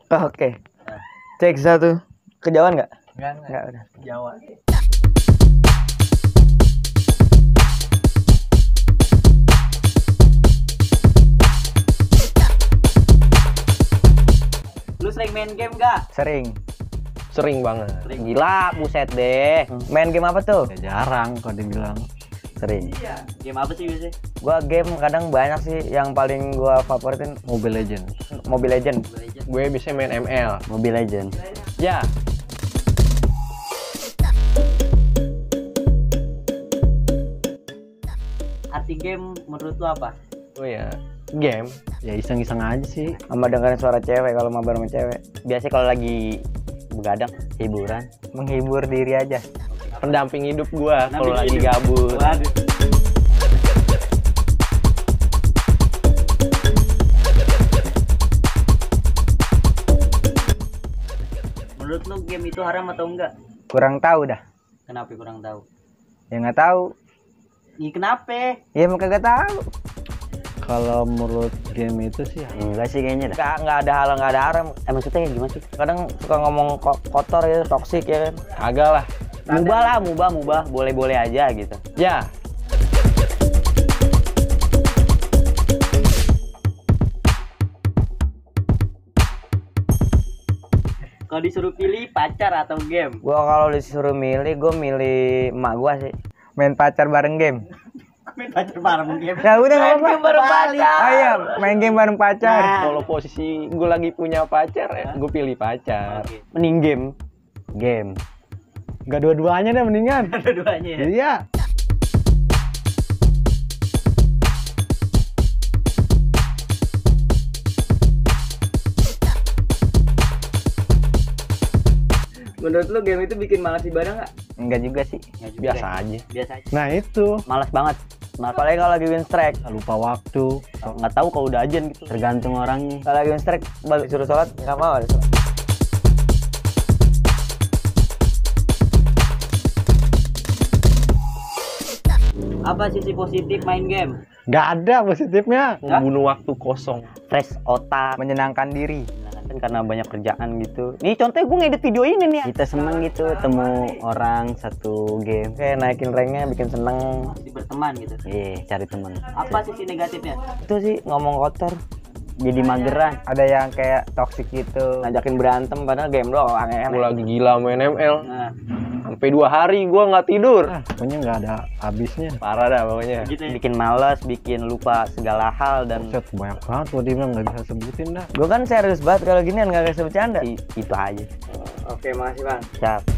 Oke. Cek satu. Kejauhan nggak? Enggak Udah. Jawa. Lu sering main game gak? Sering. Sering banget. Sering. Gila, buset deh. Main game apa tuh? Ya jarang kalau dibilang. Sering. Iya. Game apa sih biasanya? Gua game kadang banyak sih. Yang paling gua favoritin Mobile Legends. Mobile Legend. Mobile Legends. Gue bisa main ML. Mobile Legend. Ya, Arti game menurut lu apa? oh ya, game. Ya iseng-iseng aja sih. Sama dengerin suara cewek kalau mabar sama cewek. Biasanya kalau lagi begadang, hiburan. Menghibur diri aja. Pendamping hidup gua kalau Pendamping lagi hidup. gabut. Waduh. Menurut lu game itu haram atau enggak? Kurang tahu dah. Kenapa kurang tahu? Ya nggak tahu. Ih, kenapa? Ya emang kagak tahu. Kalau menurut game itu sih Enggak sih kayaknya dah. Nggak ada hal, nggak ada haram. Maksudnya kayak gimana sih? Kadang suka ngomong kotor ya, toksik ya kan. Agak lah. Mubah lah, mubah. Boleh-boleh aja gitu. Ya, Kalau disuruh pilih pacar atau game? Gua kalau disuruh milih, gua milih emak gua sih. Main pacar bareng game. Main pacar bareng game. Ya udah nggak Main apa-apa. game bareng pacar. Oh iya, main game bareng pacar. Nah. kalau posisi gue lagi punya pacar, ya, gue pilih pacar. Oke. Mending game. Game. nggak dua-duanya deh mendingan. Dua-duanya ya. Iya. Menurut lu game itu bikin malas ibadah nggak? Enggak juga sih. Nggak juga. Biasa aja. Biasa aja. Nah itu Malas banget. Nah, apalagi kalau lagi win strike. lupa waktu. Nggak tahu kalau udah ajan gitu. Tergantung orangnya. Kalau lagi win strike, balik suruh sholat, nggak mau ada sholat. Apa sisi positif main game? Nggak ada positifnya. Membunuh waktu kosong. Fresh otak, menyenangkan diri. Kan karena banyak kerjaan gitu. Nih contohnya gue ngedit video ini nih. Kita seneng gitu temu orang satu game. Kayak naikin ranknya bikin seneng. Masih berteman gitu. Iya, cari teman. Apa sisi negatifnya? Itu sih ngomong kotor. Jadi mageran. Ada yang kayak toxic gitu. Ngajakin berantem padahal game doang ya. Gue lagi gila main ML. Nah, Sampai 2 hari gue nggak tidur. Pokoknya nggak ada habisnya. Parah dah pokoknya. gitu ya. Bikin malas, bikin lupa segala hal dan Set banyak banget tuh dia bilang nggak bisa sebutin dah. gue kan serius banget kalau ginian nggak bisa bercanda. Itu aja. Oke, makasih Bang. Siap.